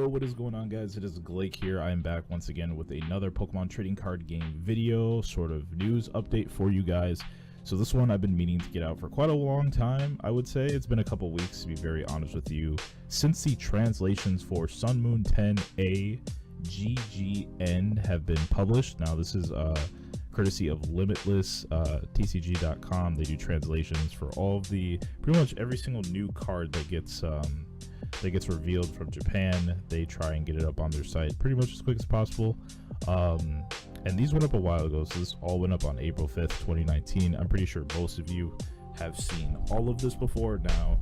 what is going on, guys? It is Glake here. I am back once again with another Pokemon trading card game video, sort of news update for you guys. So this one I've been meaning to get out for quite a long time. I would say it's been a couple weeks, to be very honest with you, since the translations for Sun Moon 10A GGN have been published. Now this is courtesy of Limitless TCG.com. They do translations for all of the, pretty much every single new card that gets revealed from Japan. They try and get it up on their site pretty much as quick as possible. And these went up a while ago, so this all went up on April 5th, 2019. I'm pretty sure most of you have seen all of this before. Now,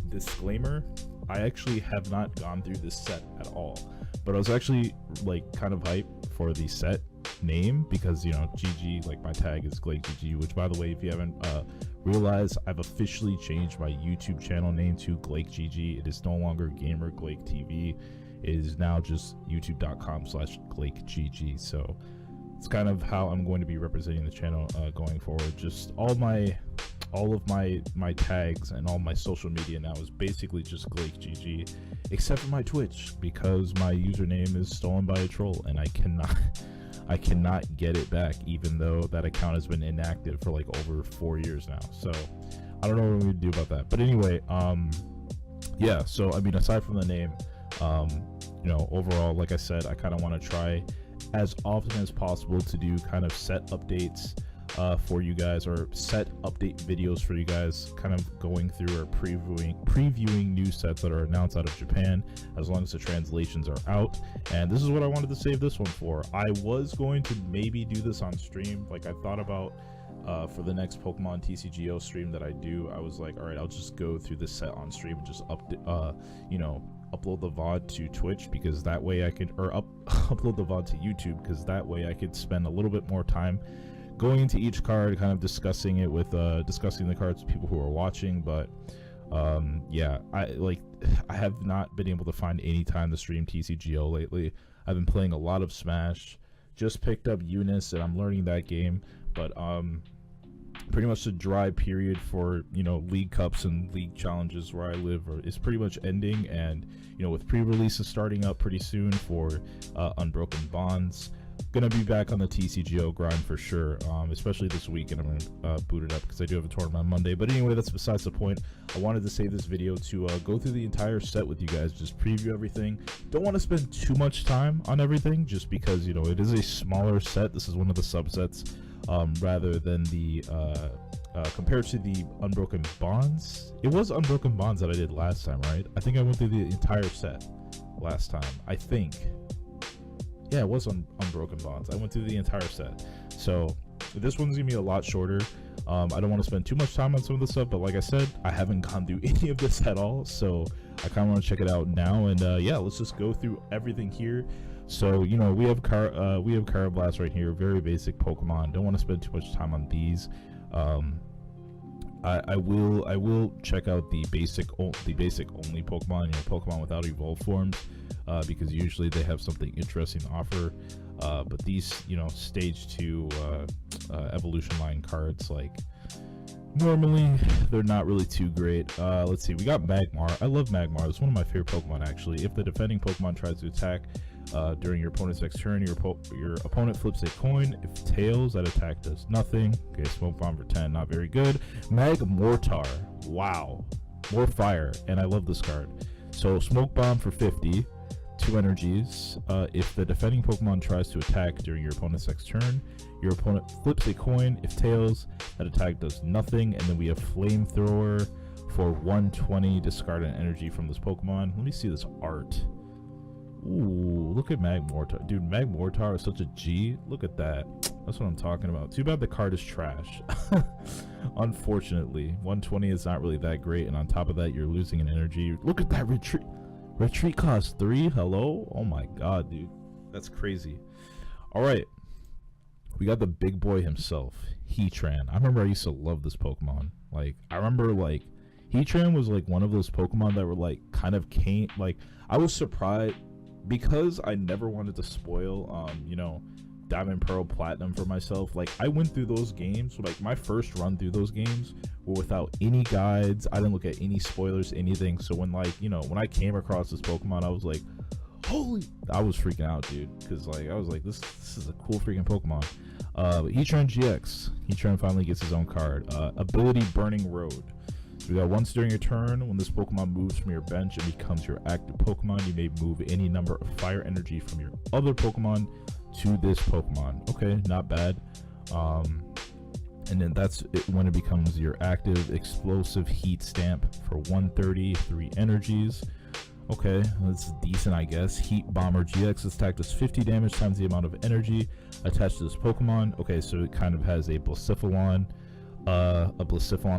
disclaimer, I actually have not gone through this set at all, but I was actually like kind of hyped for the set name because, you know, GG, like my tag is Glake GG, which, by the way, if you haven't realized, I've officially changed my YouTube channel name to Glake GG. It is no longer Gamer Glake TV. It is now just youtube.com/Glake GG. So it's kind of how I'm going to be representing the channel going forward. Just all of my tags and all my social media now is basically just Glake GG, except for my Twitch, because my username is stolen by a troll and I cannot get it back, even though that account has been inactive for like over 4 years now. So I don't know what we're gonna do about that. But anyway, yeah, so I mean, aside from the name, you know, overall, like I said, I kind of want to try as often as possible to do kind of set updates for you guys, or set update videos for you guys, kind of going through or previewing new sets that are announced out of Japan, as long as the translations are out. And this is what I wanted to save this one for. I was going to maybe do this on stream. Like, I thought about for the next Pokemon TCGO stream that I do, I was like, all right, I'll just go through this set on stream and just you know, upload the VOD to Twitch, because that way I could, or upload the VOD to YouTube, because that way I could spend a little bit more time going into each card, kind of discussing it with discussing the cards with people who are watching. But yeah, I have not been able to find any time to stream TCGO lately. I've been playing a lot of Smash, just picked up Eunice and I'm learning that game, but pretty much the dry period for, you know, League Cups and League Challenges where I live is pretty much ending. And, you know, with pre-releases starting up pretty soon for Unbroken Bonds, gonna be back on the TCGO grind for sure, especially this week, and I'm gonna boot it up because I do have a tournament on Monday. But anyway, that's besides the point. I wanted to save this video to go through the entire set with you guys, just preview everything. Don't want to spend too much time on everything, just because, you know, it is a smaller set. This is one of the subsets, rather than the compared to the Unbroken Bonds. It was Unbroken Bonds that I did last time, right? I think I went through the entire set last time, I think. Yeah, it was on Unbroken Bonds. I went through the entire set. So this one's gonna be a lot shorter. I don't want to spend too much time on some of the stuff, but like I said, I haven't gone through any of this at all, so I kind of want to check it out now. And yeah, let's just go through everything here. So, you know, we have Carablast right here, very basic Pokemon. Don't want to spend too much time on these. I will check out the basic only Pokemon, you know, Pokemon without evolved forms, because usually they have something interesting to offer. But these, you know, stage 2 evolution line cards, like, normally they're not really too great. Let's see, we got Magmar. I love Magmar. It's one of my favorite Pokemon, actually. If the defending Pokemon tries to attack during your opponent's next turn, your opponent flips a coin. If tails, that attack does nothing. Okay, Smoke Bomb for 10, not very good. Magmortar, wow, more fire, and I love this card. So Smoke Bomb for 50, 2 energies. If the defending Pokemon tries to attack during your opponent's next turn, your opponent flips a coin. If tails, that attack does nothing. And then we have Flamethrower for 120, discard an energy from this Pokemon. Let me see this art. Ooh, look at Magmortar. Dude, Magmortar is such a G. Look at that. That's what I'm talking about. Too bad the card is trash. Unfortunately, 120 is not really that great, and on top of that, you're losing an energy. Look at that retreat. Retreat cost 3. Hello? Oh my god, dude. That's crazy. Alright. We got the big boy himself, Heatran. I remember I used to love this Pokemon. Like, I remember, like, Heatran was like one of those Pokemon that were like kind of came, like, I was surprised because I never wanted to spoil you know, Diamond, Pearl, Platinum for myself. Like, I went through those games, like my first run through those games were without any guides. I didn't look at any spoilers, anything. So when, like, you know, when I came across this Pokemon, I was like, Holy, I was freaking out, dude, because like I was like, this is a cool freaking Pokemon. But Heatran GX, Heatran finally gets his own card. Ability Burning Road. So we got once during your turn, when this Pokemon moves from your bench and becomes your active Pokemon, you may move any number of fire energy from your other Pokemon to this Pokemon. Okay, not bad. And then that's it when it becomes your active explosive heat stamp for 130, 3 energies. Okay, that's decent, I guess. Heat Bomber GX. This attack does 50 damage times the amount of energy attached to this Pokemon. Okay, so it kind of has a Blacephalon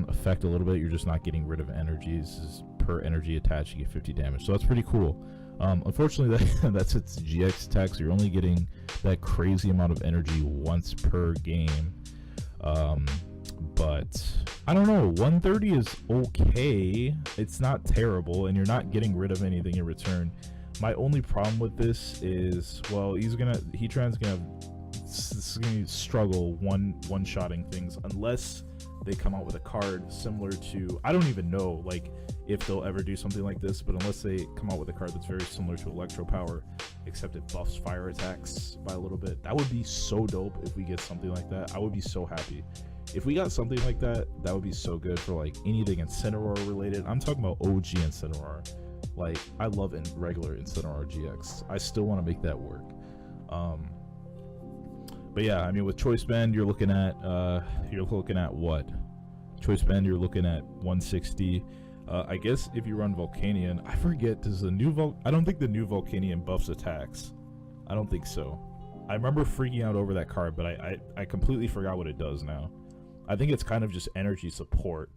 effect a little bit. You're just not getting rid of energies. Per energy attached, you get 50 damage. So that's pretty cool. Unfortunately, that's its GX attack, so you're only getting that crazy amount of energy once per game. But I don't know, 130 is okay. It's not terrible, and you're not getting rid of anything in return. My only problem with this is, well, Heatran's gonna struggle one-shotting things unless they come out with a card similar to, I don't even know like if they'll ever do something like this, but unless they come out with a card that's very similar to Electro Power, except it buffs fire attacks by a little bit. That would be so dope if we get something like that. I would be so happy. If we got something like that, that would be so good for like anything Incineroar related. I'm talking about OG Incineroar. Like, I love regular Incineroar GX. I still want to make that work. But yeah, I mean, with Choice Band, you're looking at what? Choice Band, you're looking at 160. I guess if you run Volcanion, I forget, does the new I don't think the new Volcanion buffs attacks. I don't think so. I remember freaking out over that card, but I completely forgot what it does now. I think it's kind of just energy support.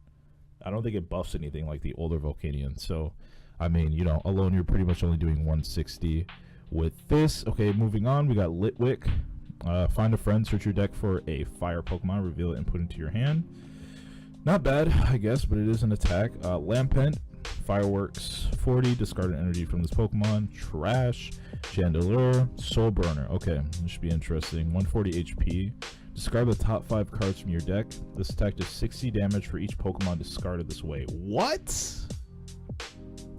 I don't think it buffs anything like the older Volcanion. So, I mean, you know, alone you're pretty much only doing 160 with this. Okay, moving on, we got Litwick. Find a friend, search your deck for a fire Pokemon, reveal it and put it into your hand. Not bad, I guess, but it is an attack. Lampent, Fireworks, 40, discard an energy from this Pokemon. Trash, Chandelure, Soul Burner. Okay, this should be interesting. 140 HP. Discard the top 5 cards from your deck. This attack does 60 damage for each Pokemon discarded this way. What?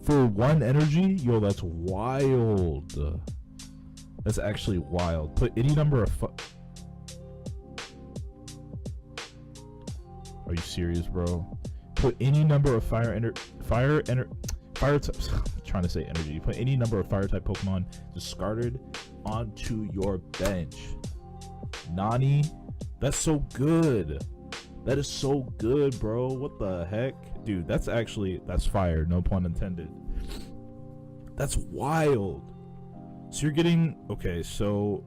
For 1 energy? Yo, that's wild. That's actually wild. Put any number of Are you serious, bro? Put any number of fire types. Trying to say energy. Put any number of fire type Pokemon discarded onto your bench. Nani? That's so good. That is so good, bro. What the heck? Dude, that's fire. No pun intended. That's wild. So you're getting, okay, so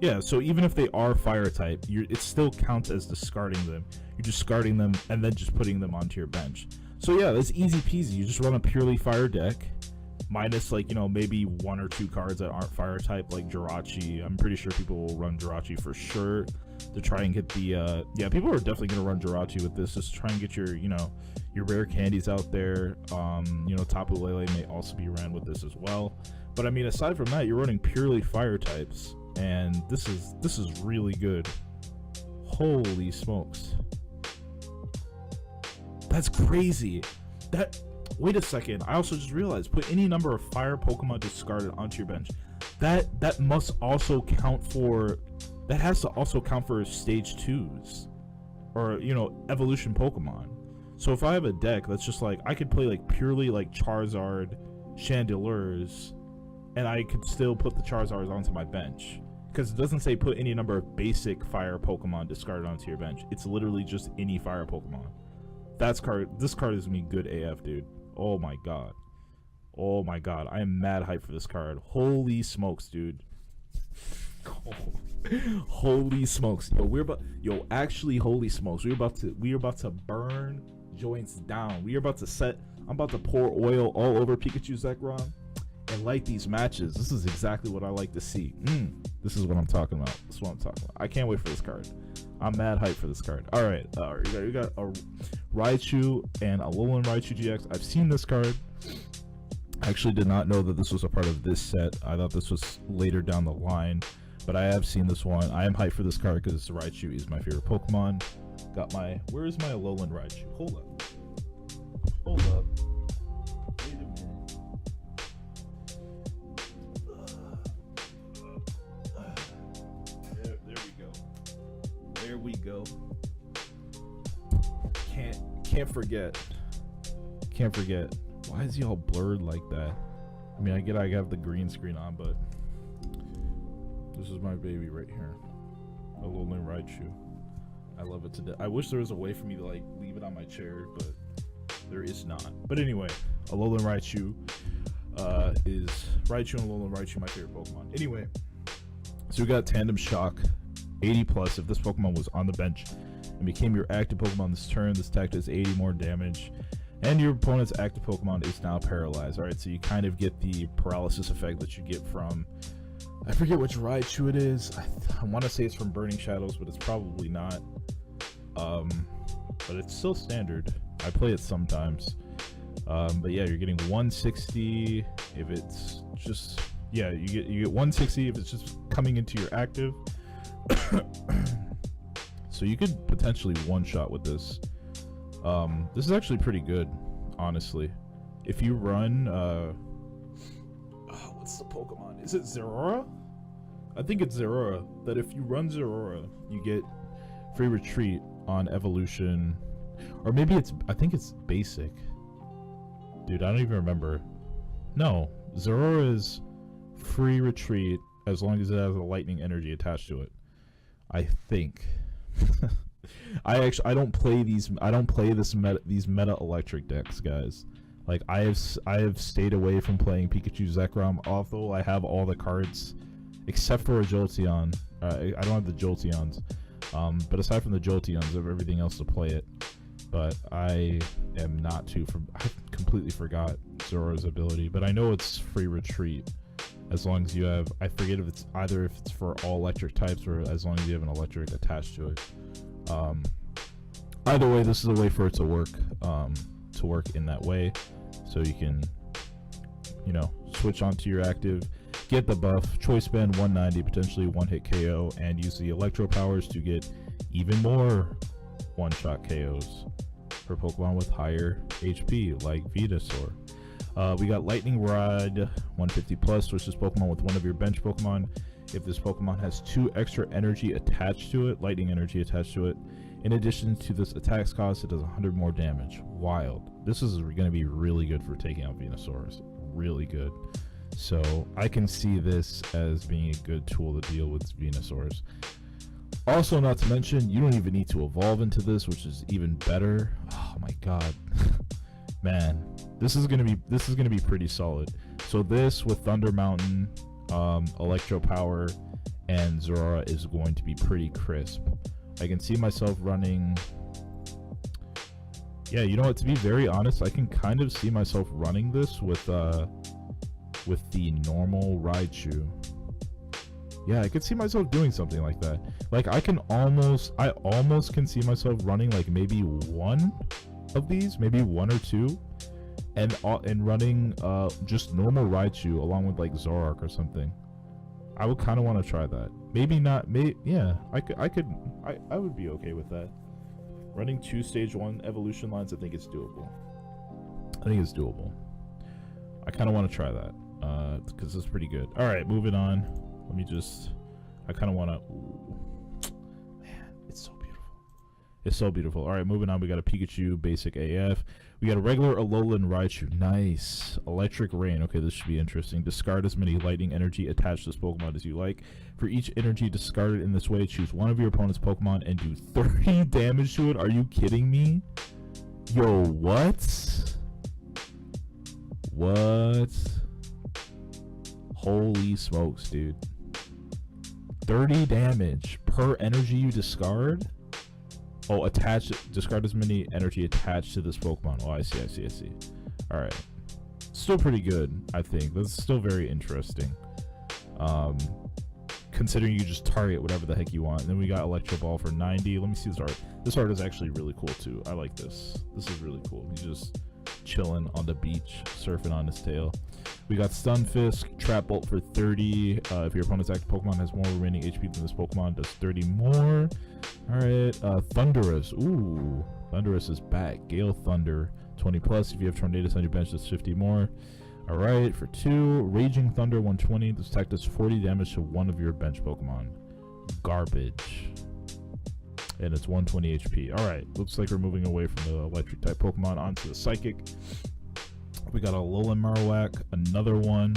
yeah, so even if they are fire type, it still counts as discarding them. You're discarding them and then just putting them onto your bench. So yeah, that's easy peasy. You just run a purely fire deck, minus like, you know, maybe 1 or 2 cards that aren't fire type, like Jirachi. I'm pretty sure people will run Jirachi for sure to try and get the yeah, people are definitely gonna run Jirachi with this, just to try and get your, you know, your rare candies out there. You know, Tapu Lele may also be ran with this as well. But I mean, aside from that, you're running purely fire types, and this is really good. Holy smokes, that's crazy. Wait a second, I also just realized, put any number of fire Pokemon discarded onto your bench. That must also count for, that has to also count for stage 2s, or, you know, evolution Pokemon. So if I have a deck that's just like, I could play like purely like Charizard, Chandelures, and I could still put the Charizards onto my bench, because it doesn't say put any number of basic fire Pokemon discarded onto your bench. It's literally just any fire Pokemon. This card is me good AF, dude. Oh my god. Oh my god. I am mad hyped for this card. Holy smokes, dude. Holy smokes. Yo, actually, holy smokes. We're about to burn joints down. I'm about to pour oil all over Pikachu Zekrom and light these matches. This is exactly what I like to see. This is what I'm talking about. I can't wait for this card. I'm mad hyped for this card. All right, you got a Raichu and a Alolan Raichu GX. I've seen this card. I actually did not know that this was a part of this set. I thought this was later down the line, but I have seen this one. I am hyped for this card because Raichu is my favorite Pokemon. Where is my Alolan Raichu? Hold up. Wait a minute. we go. Can't forget. Can't forget. Why is he all blurred like that? I mean, I have the green screen on, but this is my baby right here. A Alolan Raichu. I love it to death. I wish there was a way for me to like leave it on my chair, but there is not. But anyway, Alolan Raichu is Raichu and Alolan Raichu my favorite Pokemon. Anyway, so we got Tandem Shock, 80 plus. If this Pokemon was on the bench and became your active Pokemon this turn, this attack does 80 more damage. And your opponent's active Pokemon is now paralyzed. Alright, so you kind of get the paralysis effect that you get from, I forget which Raichu it is. I want to say it's from Burning Shadows, but it's probably not. But it's still standard. I play it sometimes. But yeah, you're getting 160 if it's just, yeah, you get 160 if it's just coming into your active. So you could potentially one-shot with this. This is actually pretty good, honestly. If you run, what's the Pokemon? Is it Zeraora? I think it's Zeraora. That if you run Zeraora, you get free retreat on evolution, or maybe I think it's basic. Dude, I don't even remember. No, Zeraora is free retreat as long as it has a lightning energy attached to it. I think. I don't play these meta electric decks, guys. Like I have stayed away from playing Pikachu Zekrom, although I have all the cards except for a Jolteon. I don't have the Jolteons, but aside from the Jolteons, I have everything else to play it. But I am not too. I completely forgot Zora's ability, but I know it's free retreat as long as you have. I forget if it's for all electric types or as long as you have an electric attached to it. Either way, this is a way for it to work in that way, so you can, you know, switch onto your active, get the buff, choice band 190, potentially one hit KO, and use the electro powers to get even more one-shot KOs for Pokemon with higher HP, like Venusaur. We got Lightning Rod, 150 plus, which is Pokemon with one of your bench Pokemon. If this Pokemon has 2 extra energy attached to it, lightning energy attached to it, in addition to this attack's cost, it does 100 more damage. Wild. This is going to be really good for taking out Venusaurus. Really good. So I can see this as being a good tool to deal with Venusaurus. Also, not to mention, you don't even need to evolve into this, which is even better. Oh my god. Man, this is gonna be pretty solid. So this with Thunder Mountain, Electro Power, and Zeraora is going to be pretty crisp. I can see myself running. Yeah, you know what? To be very honest, I can kind of see myself running this with the normal Raichu. Yeah, I could see myself doing something like that. Like I almost can see myself running like maybe one of these, maybe 1 or 2, and running just normal Raichu along with like Zoroark or something. I would kind of want to try that. Maybe not. Yeah, I would be okay with that. Running 2 stage 1 evolution lines, I think it's doable. I kind of want to try that because it's pretty good. All right, moving on. Let me just. I kind of want to. Man, it's so beautiful. It's so beautiful. All right, moving on. We got a Pikachu basic AF. We got a regular Alolan Raichu. Nice. Electric Rain. Okay, this should be interesting. Discard as many lightning energy attached to this Pokemon as you like. For each energy discarded in this way, choose one of your opponent's Pokemon and do 30 damage to it. Are you kidding me? Yo, what? What? Holy smokes, dude. 30 damage per energy you discard? Oh, discard as many energy attached to this Pokemon. Oh, I see. Alright. Still pretty good, I think. That's still very interesting. Considering you just target whatever the heck you want. And then we got Electro Ball for 90. Let me see this art. This art is actually really cool, too. I like this. This is really cool. He's just chilling on the beach, surfing on his tail. We got Stunfisk, Trap Bolt for 30. If your opponent's active Pokemon has more remaining HP than this Pokemon, does 30 more. Alright, Thundurus. Ooh, Thundurus is back. Gale Thunder, 20 plus. If you have Tornadus on your bench, does 50 more. Alright, for 2, Raging Thunder, 120. This attack does 40 damage to one of your bench Pokemon. Garbage. and it's 120 HP. All right, looks like we're moving away from the electric type Pokemon onto the psychic. We got a Alolan Marowak, another one.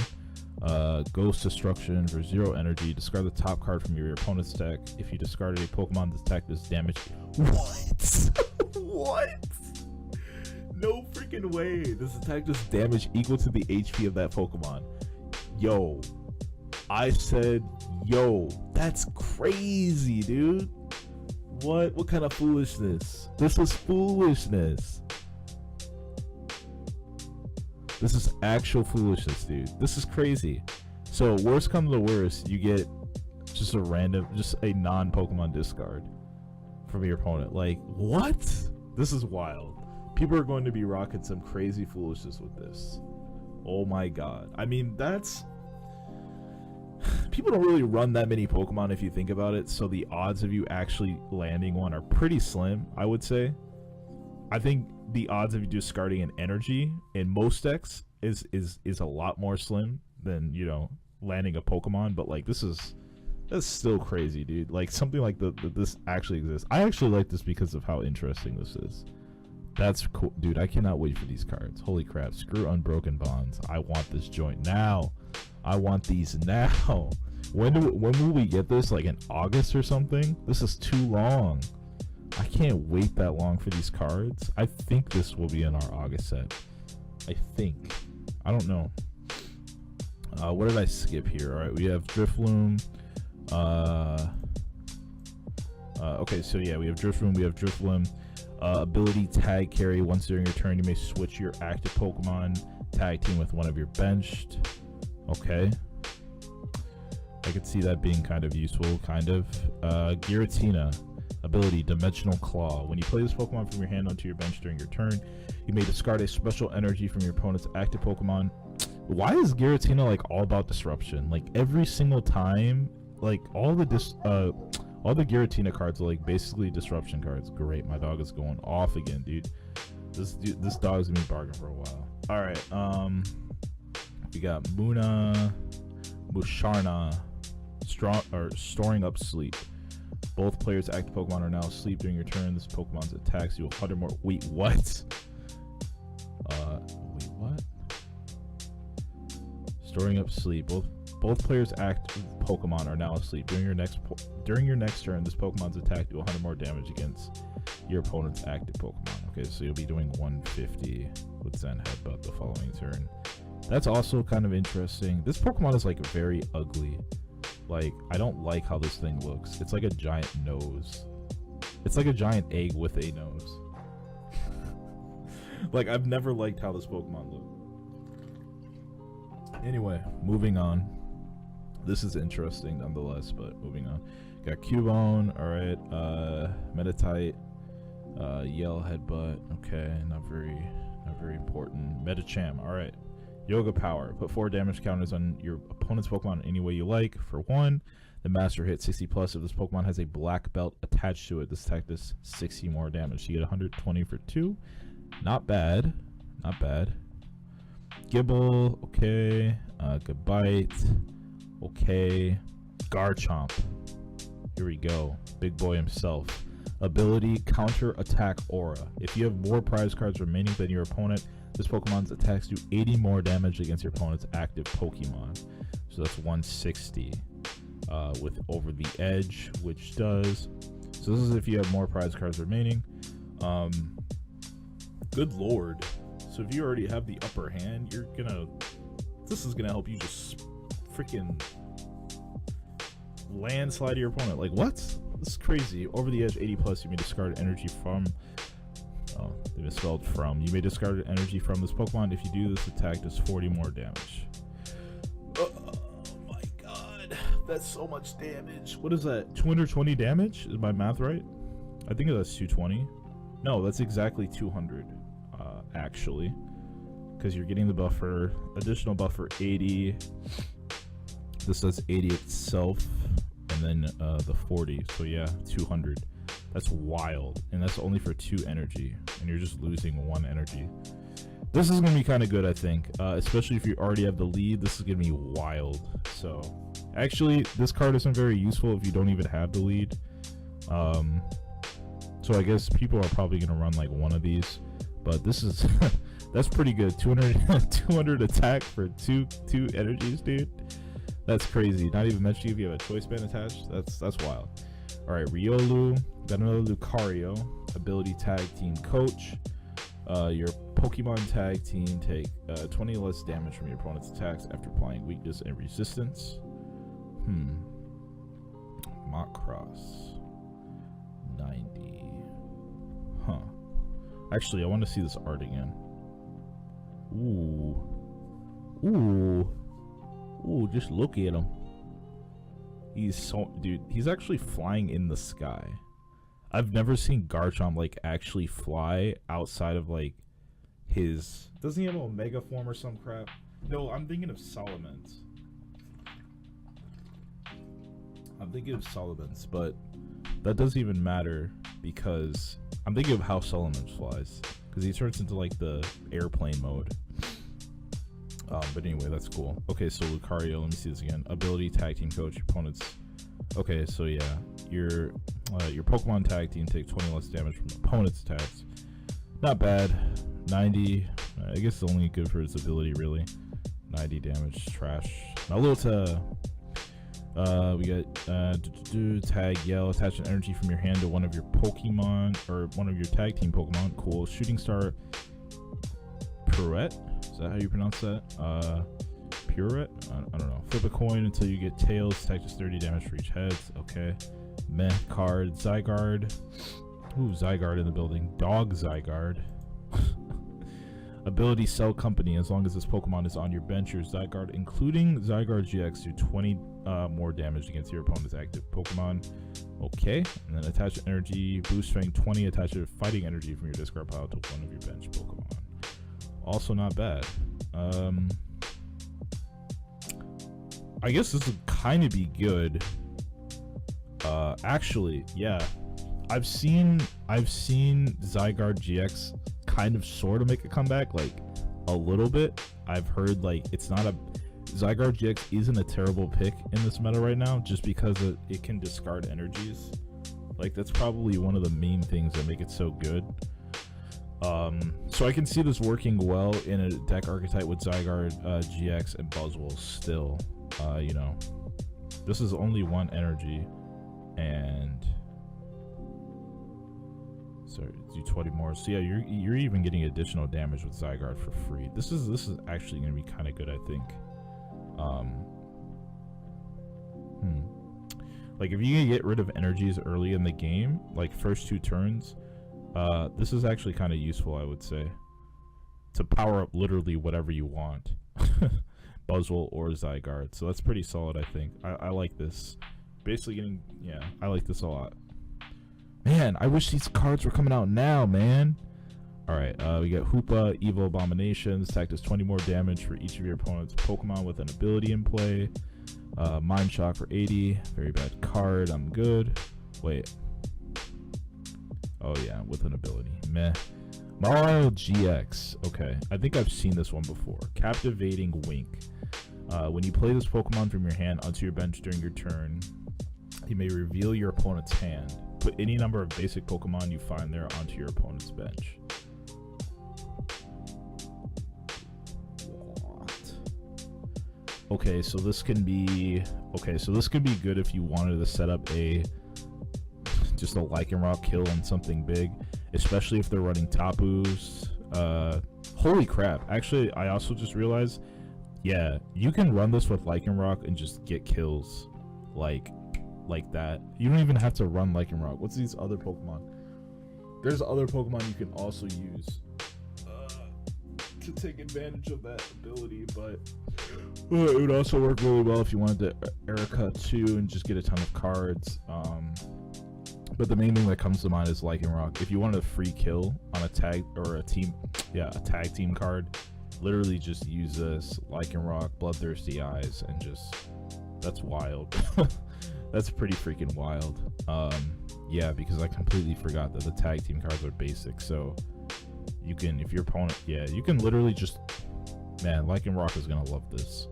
Ghost Destruction for 0 energy. Discard the top card from your opponent's deck. If you discarded a Pokemon, this attack does damage. What? What? No freaking way. This attack does damage equal to the HP of that Pokemon. Yo. I said, yo. That's crazy, dude. What kind of foolishness? This is foolishness. This is actual foolishness, dude. This is crazy. So worst comes to worst, you get just a non-Pokemon discard from your opponent. Like, what? This is wild. People are going to be rocking some crazy foolishness with this. Oh my god. I mean, people don't really run that many Pokemon if you think about it, so the odds of you actually landing one are pretty slim, I would say. I think the odds of you discarding an energy in most decks is a lot more slim than, you know, landing a Pokemon, but like that's still crazy, dude. Like something like this actually exists. I actually like this because of how interesting this is. That's cool, dude. I cannot wait for these cards. Holy crap. Screw Unbroken Bonds. I want this joint now. I want these now. When will we get this? Like in August or something? This is too long. I can't wait that long for these cards. I think this will be in our August set. I think. I don't know. What did I skip here? All right, we have Drifloon. Okay, so yeah, we have Drifloon. We have Drifloon. Ability tag carry. Once during your turn, you may switch your active Pokemon tag team with one of your benched. Okay. I could see that being kind of useful, kind of. Giratina. Ability, Dimensional Claw. When you play this Pokemon from your hand onto your bench during your turn, you may discard a special energy from your opponent's active Pokemon. Why is Giratina like all about disruption? Like every single time, like all the Giratina cards are like basically disruption cards. Great, my dog is going off again, dude. This dog's gonna be bargaining for a while. All right, we got Musharna, storing up sleep. Both players' active Pokemon are now asleep during your turn. This Pokemon's attacks you 100 more. Wait, what? Wait, what? Storing up sleep. Both players' active Pokemon are now asleep during your next turn. This Pokemon's attack do 100 more damage against your opponent's active Pokemon. Okay, so you'll be doing 150 with Zen Headbutt the following turn. That's also kind of interesting. This Pokemon is like very ugly. Like, I don't like how this thing looks. It's like a giant nose. It's like a giant egg with a nose. Like, I've never liked how this Pokemon looked. Anyway, moving on. This is interesting nonetheless, but moving on. Got Cubone, alright. Meditite. Yell Headbutt. Okay, not very important. Medicham, alright. Yoga Power. Put 4 damage counters on your opponent's Pokemon any way you like. For 1, the master hit 60 plus. If this Pokemon has a black belt attached to it, this attack does 60 more damage. You get 120 for 2. Not bad. Not bad. Gibble. Okay. Good Bite. Okay. Garchomp. Here we go. Big boy himself. Ability, Counter Attack Aura. If you have more prize cards remaining than your opponent, this Pokemon's attacks do 80 more damage against your opponent's active Pokemon. So that's 160 with Over the Edge, which does. So this is if you have more prize cards remaining. Good lord. So if you already have the upper hand, this is gonna help you just freaking landslide your opponent. Like, what? This is crazy. Over the Edge 80 plus, you may discard energy from. Oh, they misspelled from. You may discard energy from this Pokemon. If you do, this attack does 40 more damage. Oh my god. That's so much damage. What is that? 220 damage? Is my math right? I think that's 220. No, that's exactly 200, actually. Because you're getting the buffer. Additional buffer 80. This does 80 itself. And then the 40. So yeah, 200. That's wild, and that's only for 2 energy, and you're just losing 1 energy. This is gonna be kind of good, I think, especially if you already have the lead. This is gonna be wild. So actually, this card isn't very useful if you don't even have the lead. So I guess people are probably gonna run like one of these, but this is that's pretty good. 200 attack for two energies, dude. That's crazy. Not even mentioning if you have a choice band attached. That's wild. All right, Riolu, got another Lucario, ability tag team coach. Your Pokemon tag team take 20 less damage from your opponent's attacks after applying weakness and resistance. Macross 90. Huh. Actually, I want to see this art again. Ooh, just look at him. He's so, dude, he's actually flying in the sky. I've never seen Garchomp like actually fly outside of like his, doesn't he have an Omega form or some crap? No, I'm thinking of Salamence. But that doesn't even matter because I'm thinking of how Salamence flies, because he turns into like the airplane mode. But anyway, that's cool. Okay, so Lucario, let me see this again. Ability tag team coach, opponents. Okay, so yeah, your Pokemon tag team take 20 less damage from opponent's attacks. Not bad. 90. I guess it's only good for its ability, really. 90 damage, trash. Malota. We got tag yell, attach an energy from your hand to one of your Pokemon or one of your tag team Pokemon. Cool. Shooting star Pirouette. Is that how you pronounce that? Pirouette? I don't know. Flip a coin until you get tails. Attack just 30 damage for each head. Okay. Meh card. Zygarde. Ooh, Zygarde in the building. Dog Zygarde. Ability Cell Company. As long as this Pokemon is on your bench, your Zygarde, including Zygarde GX, do 20 more damage against your opponent's active Pokemon. Okay. And then attach energy. Boost strength 20. Attach a fighting energy from your discard pile to one of your bench Pokemon. Also not bad. I guess this would kind of be good. Actually, yeah. I've seen Zygarde GX kind of sort of make a comeback, like a little bit. I've heard like it's not a Zygarde GX isn't a terrible pick in this meta right now, just because it can discard energies. Like that's probably one of the main things that make it so good. So I can see this working well in a deck archetype with Zygarde GX and Buzzwole still. You know, this is only one energy, and sorry, do 20 more. So yeah, you're even getting additional damage with Zygarde for free. This is actually going to be kind of good, I think. Like if you can get rid of energies early in the game, like first 2 turns, this is actually kind of useful, I would say, to power up literally whatever you want. Buzzwole or Zygarde. So that's pretty solid, I think. I like this. Basically getting, yeah, I like this a lot. Man, I wish these cards were coming out now, man. Alright, we got Hoopa, Evil Abominations. Attack does 20 more damage for each of your opponent's Pokemon with an ability in play. Mind Shock for 80. Very bad card. I'm good. Wait. Oh yeah, with an ability. Meh. Mario GX. Okay, I think I've seen this one before. Captivating Wink. When you play this Pokemon from your hand onto your bench during your turn, you may reveal your opponent's hand. Put any number of basic Pokemon you find there onto your opponent's bench. What? Okay, so this can be good if you wanted to set up just a Lycanroc kill on something big, especially if they're running Tapus. Holy crap, actually I also just realized, yeah, you can run this with Lycanroc and just get kills like that. You don't even have to run Lycanroc. What's these other Pokemon? There's other Pokemon you can also use to take advantage of that ability, but it would also work really well if you wanted to Erica too and just get a ton of cards. But the main thing that comes to mind is Lycanroc. If you wanted a free kill on a tag or a tag team card, literally just use this Lycanroc, Bloodthirsty Eyes, and just, that's wild. That's pretty freaking wild. Yeah, because I completely forgot that the tag team cards are basic, so you can, if your opponent, yeah, you can literally just, man, Lycanroc is gonna love this.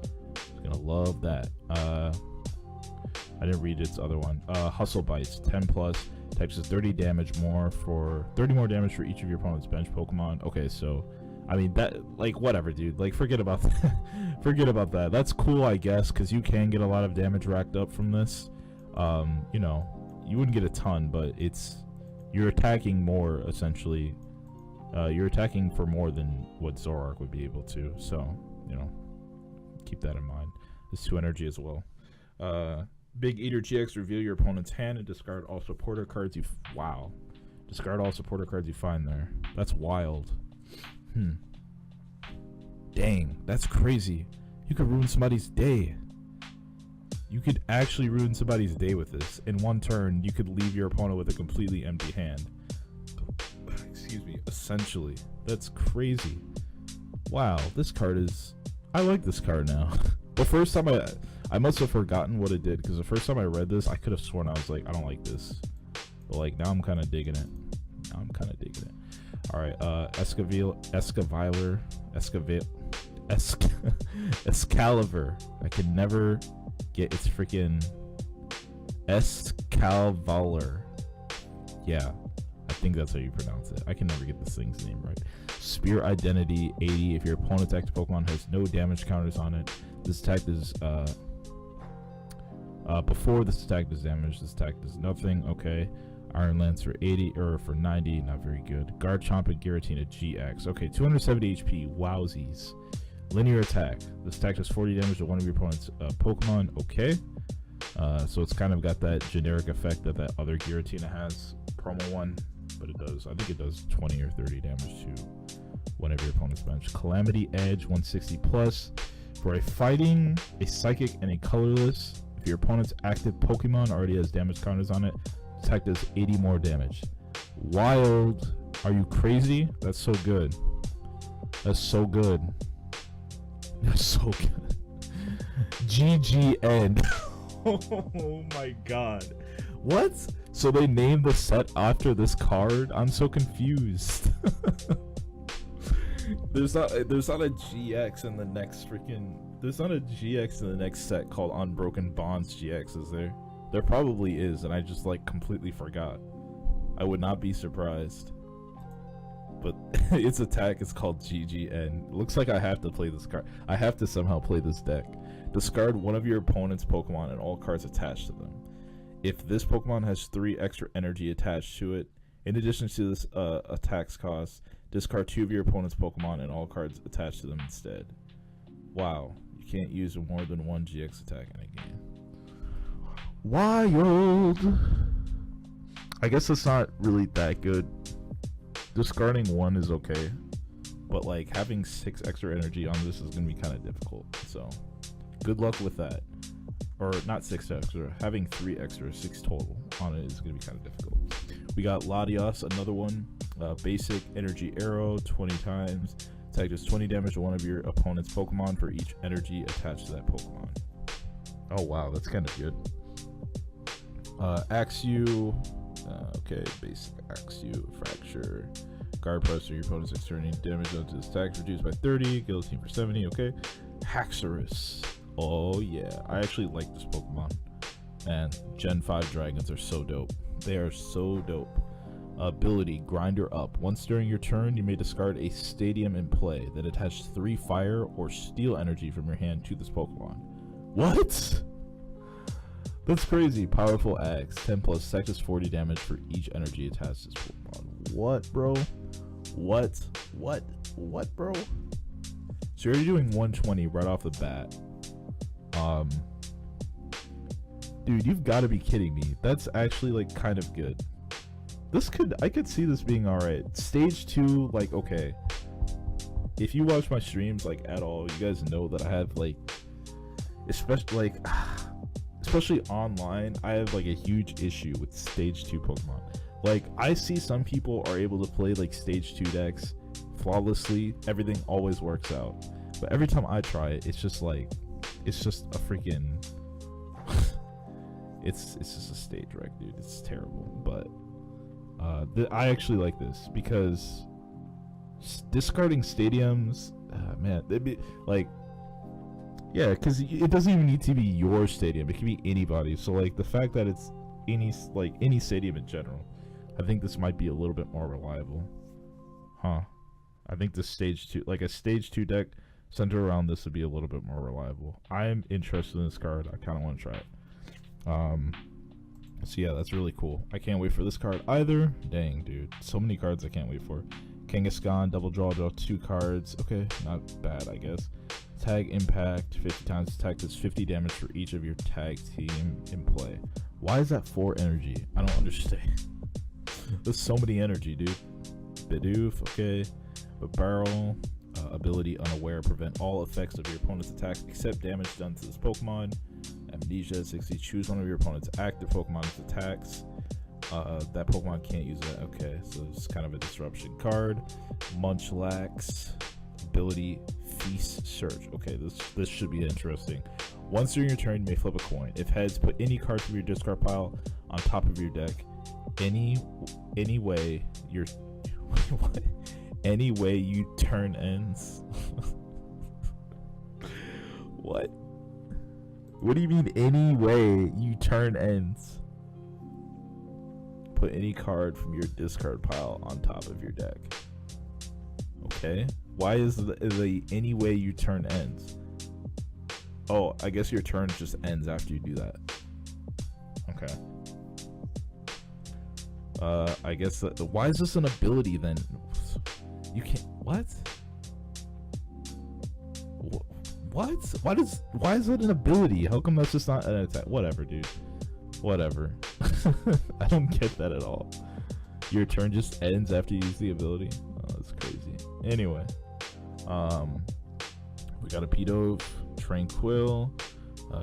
He's gonna love that. I didn't read its other one. Hustle Bites, 10 plus, Attack does 30 damage more for 30 more damage for each of your opponent's bench Pokemon. Okay, so I mean that, like, whatever, dude. Like, forget about that. Forget about that. That's cool, I guess, because you can get a lot of damage racked up from this. You know, you wouldn't get a ton, but you're attacking more, essentially. You're attacking for more than what Zoroark would be able to, so, you know, keep that in mind. There's 2 energy as well. Big Eater GX, reveal your opponent's hand and discard all supporter cards you... Wow. Discard all supporter cards you find there. That's wild. Dang, that's crazy. You could ruin somebody's day. You could actually ruin somebody's day with this. In one turn, you could leave your opponent with a completely empty hand. Excuse me, essentially. That's crazy. Wow, this card is... I like this card now. The first time I must have forgotten what it did, because the first time I read this, I could have sworn I was like, I don't like this. But like, now I'm kind of digging it. Alright, Excalibur. I can never get its freaking Excalibur. Yeah, I think that's how you pronounce it. I can never get this thing's name right. Spear Identity 80. If your opponent's active Pokemon has no damage counters on it, this attack is before this attack does damage, this attack does nothing. Okay. Iron Lance for 80 or for 90, not very good. Garchomp and Giratina GX. Okay, 270 HP. Wowsies. Linear attack. This attack does 40 damage to one of your opponent's Pokemon. Okay. So it's kind of got that generic effect that other Giratina has, promo one, but it does. I think it does 20 or 30 damage to one of your opponent's bench. Calamity Edge 160 plus for a fighting, a psychic, and a colorless. If your opponent's active Pokemon already has damage counters on it, attack does 80 more damage. Wild. Are you crazy? That's so good. That's so good. That's so good. GGN. Oh my god. What? So they named the set after this card? I'm so confused. There's not a GX in the next freaking... There's not a GX in the next set called Unbroken Bonds GX, is there? There probably is, and I just like completely forgot. I would not be surprised. But its attack is called GGN. Looks like I have to play this card. I have to somehow play this deck. Discard one of your opponent's Pokemon and all cards attached to them. If this Pokemon has 3 extra energy attached to it, in addition to this attack's cost, discard 2 of your opponent's Pokemon and all cards attached to them instead. Wow, you can't use more than 1 GX attack in a game. Wild. I guess it's not really that good. Discarding 1 is okay, but like having 6 extra energy on this is gonna be kind of difficult. So good luck with that. Or not 6 extra, having 3 extra, 6 total on it is gonna be kind of difficult. We got Latios, another one. Basic energy arrow, 20 times. Attack does 20 damage to one of your opponent's Pokemon for each energy attached to that Pokemon. Oh wow, that's kind of good. Axew, okay, basic Axew, fracture, guard pressure, your opponent's exerting damage onto this attack reduced by 30, guillotine for 70, okay. Haxorus, oh yeah, I actually like this Pokemon, and Gen 5 dragons are so dope. They are so dope. Ability, Grinder Up. Once during your turn, you may discard a stadium in play that attaches 3 fire or steel energy from your hand to this Pokemon. What? That's crazy. Powerful Axe. 10 plus attack does 40 damage for each energy attached to this Pokemon. What, bro? What, bro? So you're already doing 120 right off the bat. Dude, you've got to be kidding me. That's actually, like, kind of good. I could see this being alright. Stage 2, like, okay. If you watch my streams, like, at all, you guys know that I have, like, especially online, I have, like, a huge issue with Stage 2 Pokemon. Like, I see some people are able to play, like, Stage 2 decks flawlessly. Everything always works out. But every time I try it, it's just, like, it's just a freaking... it's just a stage wreck, dude. It's terrible, but... I actually like this because discarding stadiums, man, it'd be like, yeah, because it doesn't even need to be your stadium. It can be anybody. So like the fact that it's any stadium in general. I think this might be a little bit more reliable. Huh. I think the stage 2, like a stage 2 deck centered around this would be a little bit more reliable. I'm interested in this card. I kind of want to try it. So yeah, that's really cool. I can't wait for this card either. Dang, dude. So many cards I can't wait for. Kangaskhan, double draw 2 cards. Okay, not bad, I guess. Tag impact, 50 times attack does 50 damage for each of your tag team in play. Why is that 4 energy? I don't understand. There's so many energy, dude. Bidoof, okay. But barrel, ability unaware, prevent all effects of your opponent's attacks except damage done to this Pokemon. Amnesia 60, choose one of your opponent's active Pokemon's attacks. That Pokemon can't use that. Okay, so it's kind of a disruption card. Munchlax, ability Feast Search. Okay, this should be interesting. Once during your turn, you may flip a coin. If heads, put any card from your discard pile on top of your deck. Any way your what? Any way you turn ends. What? What do you mean any way you turn ends? Put any card from your discard pile on top of your deck. Okay. Why is the any way you turn ends? Oh, I guess your turn just ends after you do that. Okay. I guess that. Why is this an ability then? You can't. What? What? Why is it an ability? How come that's just not an attack? Whatever, dude. Whatever. I don't get that at all. Your turn just ends after you use the ability. Oh, that's crazy. Anyway, we got a Pidove, Tranquil,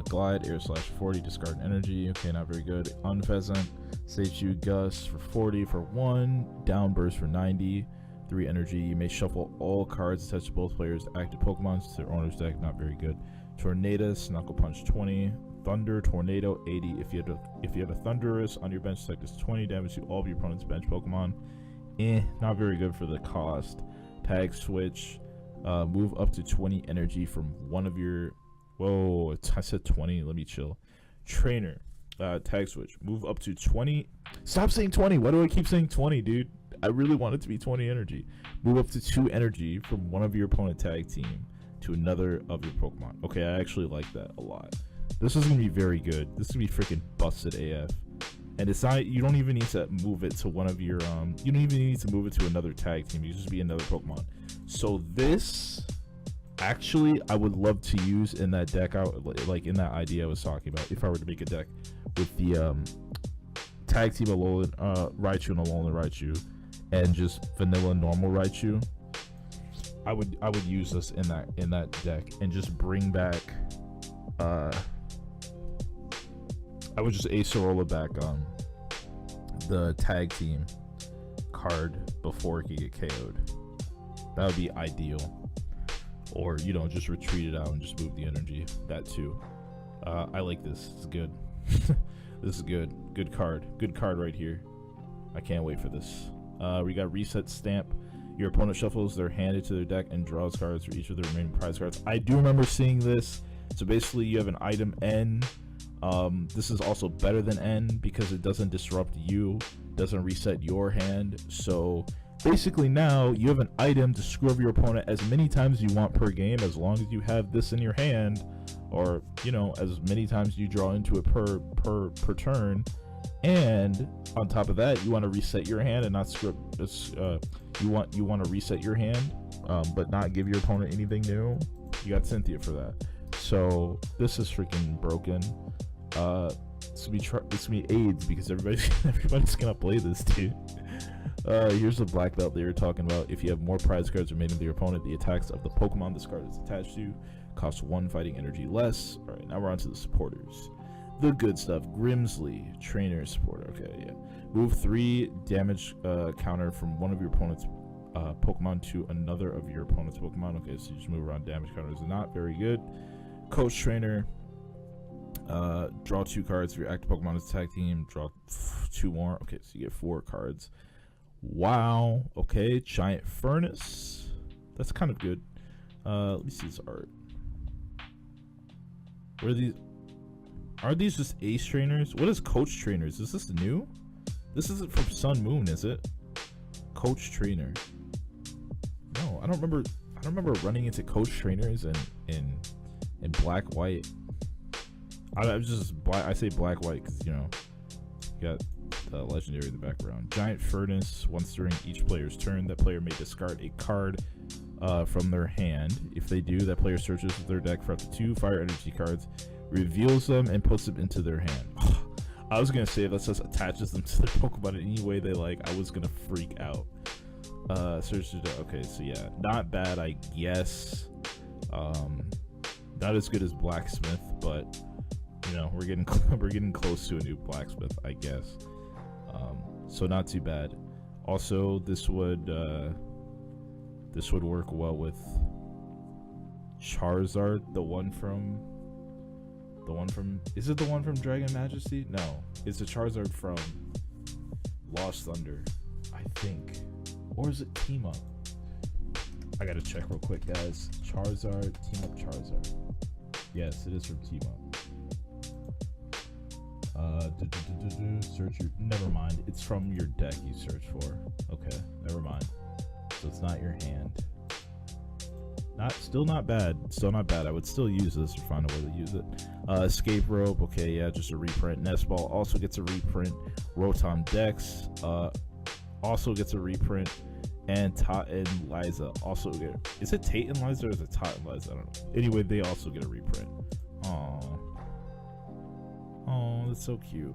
Glide, Air Slash 40, discard energy. Okay, not very good. Unpheasant, Sage You Gust for 40 for 1, Downburst for 90, 3 energy. You may shuffle all cards attached to both players' active Pokemon to their owner's deck. Not very good. Tornadus, Knuckle Punch 20, Thunder Tornado 80. If you have a Thunderous on your bench deck, does 20 damage to all of your opponent's bench Pokemon. Not very good for the cost. Tag Switch, move up to 20 energy from one of your. Whoa, I said 20. Let me chill. Trainer, Tag Switch, move up to 20. Stop saying 20. Why do I keep saying 20, dude? I really want it to be 20 energy. Move up to 2 energy from one of your opponent tag team to another of your Pokemon. Okay, I actually like that a lot. This is gonna be very good. This is gonna be freaking busted AF. And it's not. You don't even need to move it to one of your. You don't even need to move it to another tag team. You just be another Pokemon. So this, actually, I would love to use in that deck. Like in that idea I was talking about. If I were to make a deck with the tag team Alolan Raichu and Alolan Raichu, and just vanilla normal Raichu, I would use this in that deck and just bring back. I would just Acerola back the tag team card before it could get KO'd. That would be ideal. Or, just retreat it out and just move the energy. That too. I like this. It's good. This is good. Good card. Good card right here. I can't wait for this. We got Reset Stamp. Your opponent shuffles their hand into their deck and draws cards for each of their remaining prize cards. I do remember seeing this. So basically you have an item N. This is also better than N because it doesn't disrupt you, doesn't reset your hand. So basically now you have an item to screw over your opponent as many times you want per game, as long as you have this in your hand, or as many times you draw into it per turn. And on top of that, you want to reset your hand and not screw you want to reset your hand, but not give your opponent anything new. You got Cynthia for that. So this is freaking broken. It's gonna be AIDS because everybody's gonna play this too. Here's the black belt they were talking about. If you have more prize cards remaining than your opponent, the attacks of the Pokemon this card is attached to cost 1 fighting energy less. All right, now we're on to the supporters. The good stuff. Grimsley, trainer support. Okay, yeah. Move 3 damage counter from one of your opponent's Pokemon to another of your opponent's Pokemon. Okay, so you just move around damage counters. Not very good. Coach trainer. Draw 2 cards for your active Pokemon as tag team. Draw 2 more. Okay, so you get 4 cards. Wow. Okay, Giant Furnace. That's kind of good. Let me see this art. Where are these? Are these just ace trainers? What is coach trainers? Is this new? This isn't from Sun Moon, is it? Coach trainer. No, I don't remember. I don't remember running into coach trainers in black white. I say black white because you got the legendary in the background. Giant furnace. Once during each player's turn, that player may discard a card from their hand. If they do, that player searches their deck for up to 2 fire energy cards, reveals them, and puts them into their hand. I was gonna say that just attaches them to their Pokemon in any way they like. I was gonna freak out. Search the deck. Okay, so yeah, not bad, I guess. Not as good as blacksmith, but we're getting close to a new blacksmith, I guess. So not too bad. Also, this would work well with Charizard, the one from is it the one from Dragon Majesty? No, it's the Charizard from Lost Thunder, I think. Or is it Team Up? I gotta check real quick, guys. Charizard, Team Up Charizard. Yes, it is from Team Up. Search your. Never mind. It's from your deck you search for. Okay, never mind. So it's not your hand. Still not bad. Still not bad. I would still use this or find a way to use it. Escape Rope. Okay, yeah, just a reprint. Nest Ball also gets a reprint. Rotom Dex also gets a reprint. And Tot and Liza also get. Is it Tate and Liza or is it Tot and Liza? I don't know. Anyway, they also get a reprint. Oh, that's so cute.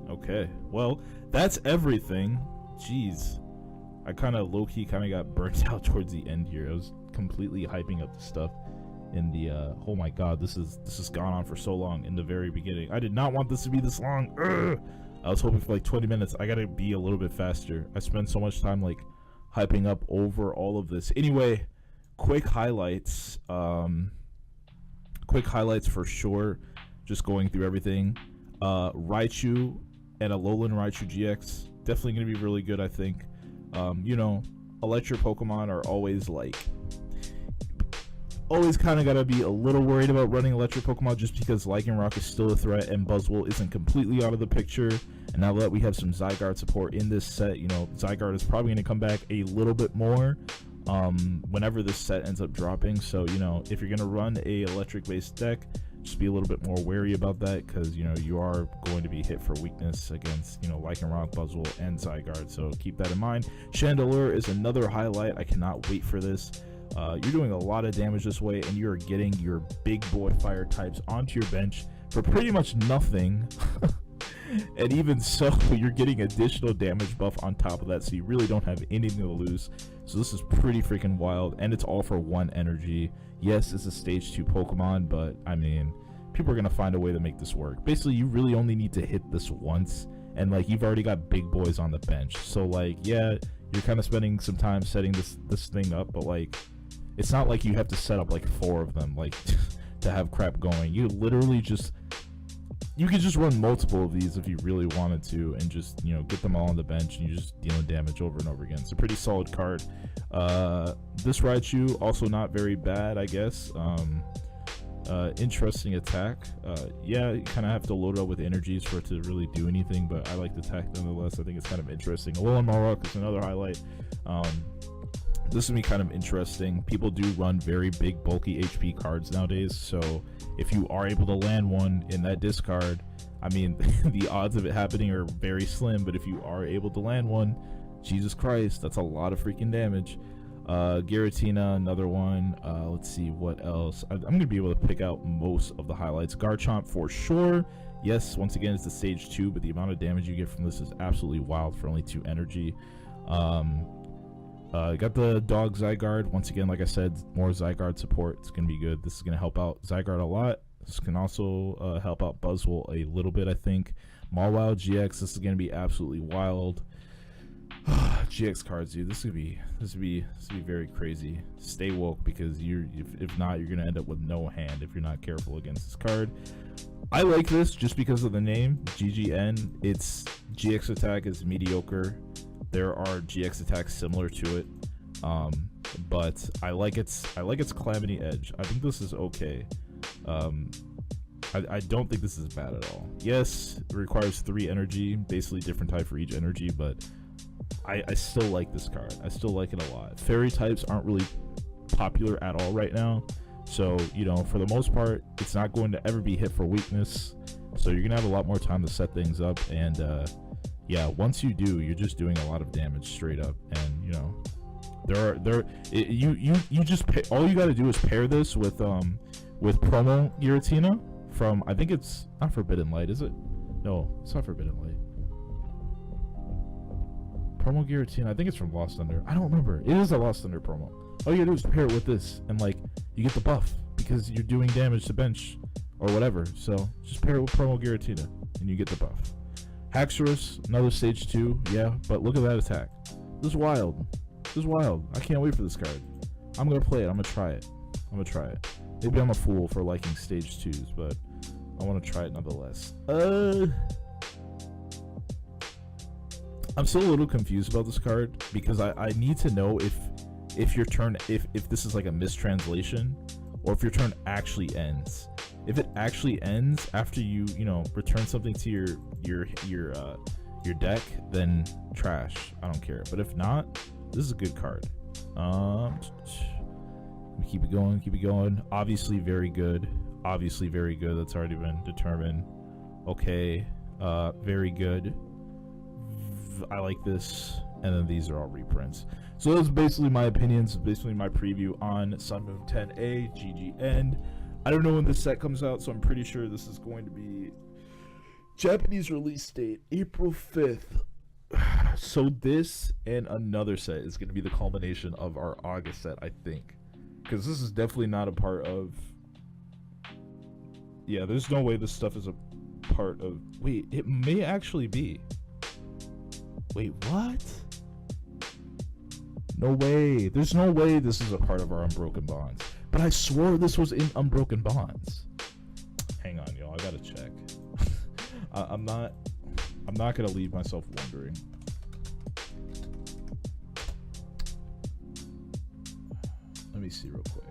Okay, well, that's everything. Jeez, I kind of low-key got burnt out towards the end here. I was completely hyping up the stuff in the oh my god, this has gone on for so long in the very beginning. I did not want this to be this long. Ugh! I was hoping for like 20 minutes. I gotta be a little bit faster. I spent so much time like hyping up over all of this. Anyway, quick highlights for sure, just going through everything. Raichu and Alolan Raichu GX, definitely going to be really good, I think. Electric Pokemon are always kind of got to be a little worried about running electric Pokemon just because Lycanroc is still a threat and Buzzwole isn't completely out of the picture. And now that we have some Zygarde support in this set, Zygarde is probably going to come back a little bit more whenever this set ends up dropping. So, if you're going to run a electric based deck, just be a little bit more wary about that because you are going to be hit for weakness against Lycanroc, Buzzwole, and Zygarde, so keep that in mind. Chandelure is another highlight. I cannot wait for this. You're doing a lot of damage this way, and you're getting your big boy fire types onto your bench for pretty much nothing. And even so, you're getting additional damage buff on top of that, so you really don't have anything to lose. So this is pretty freaking wild, and it's all for 1 energy. Yes, it's a stage 2 Pokemon, but I mean, people are gonna find a way to make this work. Basically, you really only need to hit this once, and you've already got big boys on the bench. So yeah, you're kind of spending some time setting this thing up, but it's not like you have to set up 4 of them to have crap going. You could just run multiple of these if you really wanted to, and just get them all on the bench, and you're just dealing damage over and over again. It's a pretty solid card. This Raichu also not very bad, I guess. Interesting attack. Yeah, you kind of have to load it up with energies for it to really do anything, but I like the attack nonetheless. I think it's kind of interesting. Alolan Marowak is another highlight. This is gonna be kind of interesting. People do run very big, bulky HP cards nowadays, so if you are able to land one in that discard, I mean, the odds of it happening are very slim, but if you are able to land one, Jesus Christ, that's a lot of freaking damage. Giratina, another one. Let's see what else. I'm gonna be able to pick out most of the highlights. Garchomp for sure. Yes, once again, it's the stage 2, but the amount of damage you get from this is absolutely wild for only 2 energy. Got the dog Zygarde. Once again, like I said, more Zygarde support. It's going to be good. This is going to help out Zygarde a lot. This can also help out Buzzwole a little bit, I think. Mawile GX, this is going to be absolutely wild. GX cards, dude. This would be very crazy. Stay woke, because if not, you're going to end up with no hand if you're not careful against this card. I like this just because of the name, GGN. Its GX attack is mediocre. There are GX attacks similar to it, but I like its Calamity Edge. I think this is okay. I don't think this is bad at all. Yes, it requires 3 energy, basically different type for each energy, but I still like this card. I still like it a lot. Fairy types aren't really popular at all right now, so you know, for the most part, it's not going to ever be hit for weakness, so you're gonna have a lot more time to set things up. And yeah, once you do, you're just doing a lot of damage straight up. And you know, you just all you got to do is pair this with promo Giratina from, I think it's not Forbidden Light, is it? No, it's not Forbidden Light. Promo Giratina, I think it's from Lost Thunder. I don't remember. It is a Lost Thunder promo. All you gotta do is pair it with this, and like, you get the buff because you're doing damage to bench or whatever. So just pair it with Promo Giratina and you get the buff. Haxorus, another stage 2, yeah, but look at that attack. This is wild. This is wild. I can't wait for this card. I'm gonna play it. I'm gonna try it. Maybe I'm a fool for liking stage 2s, but I want to try it nonetheless. I'm still a little confused about this card because I need to know if your turn, if this is like a mistranslation, or if your turn actually ends. If it actually ends after you know, return something to your deck, then trash. I don't care. But if not, this is a good card. Keep it going. Obviously very good. That's already been determined. Okay. Very good. I like this. And then these are all reprints. So those are basically my opinions, basically my preview on Sun Moon 10A GGN. I don't know when this set comes out, so I'm pretty sure this is going to be Japanese release date, April 5th. So this and another set is going to be the culmination of our August set, I think. Because this is definitely not a part of... Yeah, there's no way this stuff is a part of... Wait, it may actually be. Wait, what? No way. There's no way this is a part of our Unbroken Bonds. But I swore this was in Unbroken Bonds. Hang on, y'all. I gotta check. I'm not gonna leave myself wondering. Let me see real quick.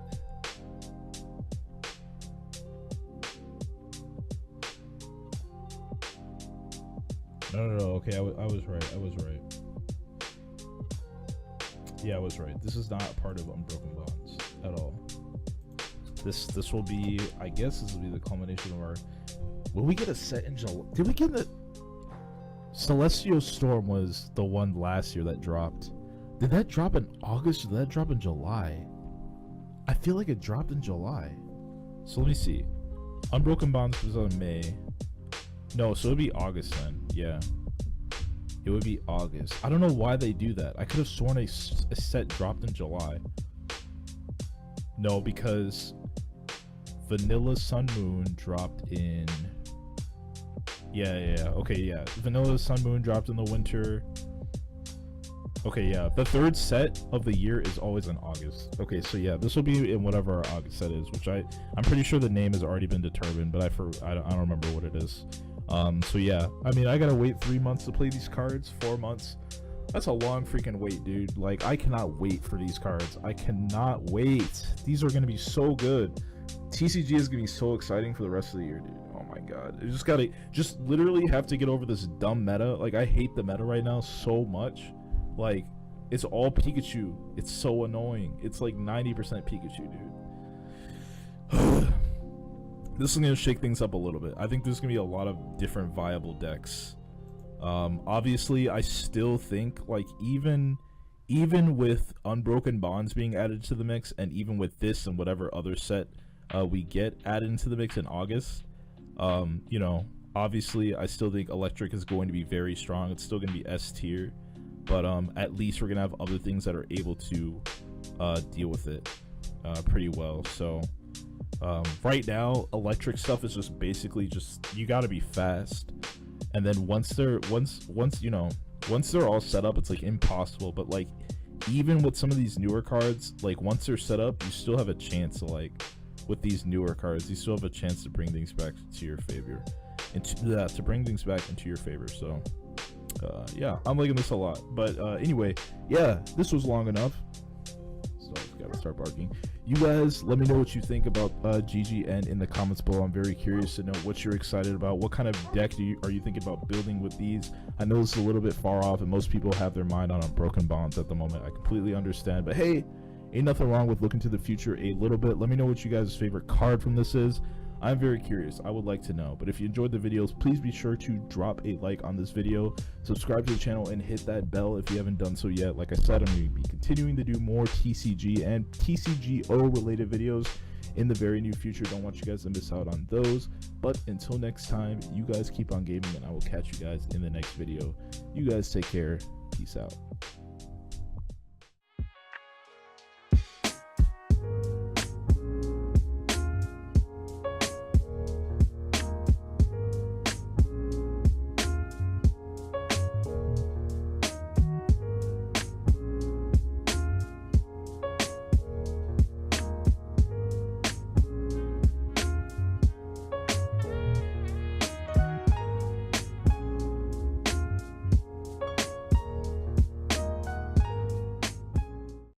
No. Okay, I was right. Yeah, I was right. This is not a part of Unbroken Bonds at all. This will be, I guess this will be the culmination of our... Will we get a set in July? Did we get the... Celestial Storm was the one last year that dropped. Did that drop in August or did that drop in July? I feel like it dropped in July. So let me see. Unbroken Bonds was on May. No, so it would be August then. Yeah. It would be August. I don't know why they do that. I could have sworn a set dropped in July. No, because Vanilla Sun Moon dropped in... Yeah. Okay, yeah. Vanilla Sun Moon dropped in the winter. Okay, yeah. The third set of the year is always in August. Okay, so yeah, this will be in whatever our August set is, which I'm pretty sure the name has already been determined, but I don't remember what it is. So yeah, I mean, I gotta wait 3 months to play these cards, 4 months. That's a long freaking wait, dude. Like, I cannot wait for these cards. I cannot wait. These are gonna be so good. TCG is gonna be so exciting for the rest of the year, dude. Oh my god. You just literally have to get over this dumb meta. Like, I hate the meta right now so much. Like, it's all Pikachu. It's so annoying. It's like 90% Pikachu, dude. This is going to shake things up a little bit. I think there's going to be a lot of different viable decks. Obviously, I still think, like, even with Unbroken Bonds being added to the mix, and even with this and whatever other set we get added into the mix in August, you know, obviously, I still think Electric is going to be very strong. It's still going to be S tier. But at least we're going to have other things that are able to deal with it pretty well. So right now, electric stuff is just basically just, you got to be fast. And then once they're all set up, it's like impossible. But like, even with some of these newer cards, like once they're set up, you still have a chance to, like, with these newer cards, you still have a chance to bring things back to your favor. To bring things back into your favor. So yeah, I'm liking this a lot. But anyway, yeah, this was long enough. So gotta start barking. You guys, let me know what you think about GGN in the comments below. I'm very curious to know what you're excited about. What kind of deck are you thinking about building with these? I know it's a little bit far off, and most people have their mind on Broken Bonds at the moment. I completely understand, but hey, ain't nothing wrong with looking to the future a little bit. Let me know what you guys' favorite card from this is. I'm very curious. I would like to know. But if you enjoyed the videos, please be sure to drop a like on this video, subscribe to the channel, and hit that bell if you haven't done so yet. Like I said, I'm going to be continuing to do more TCG and TCGO related videos in the very near future. Don't want you guys to miss out on those. But until next time, you guys keep on gaming, and I will catch you guys in the next video. You guys take care. Peace out.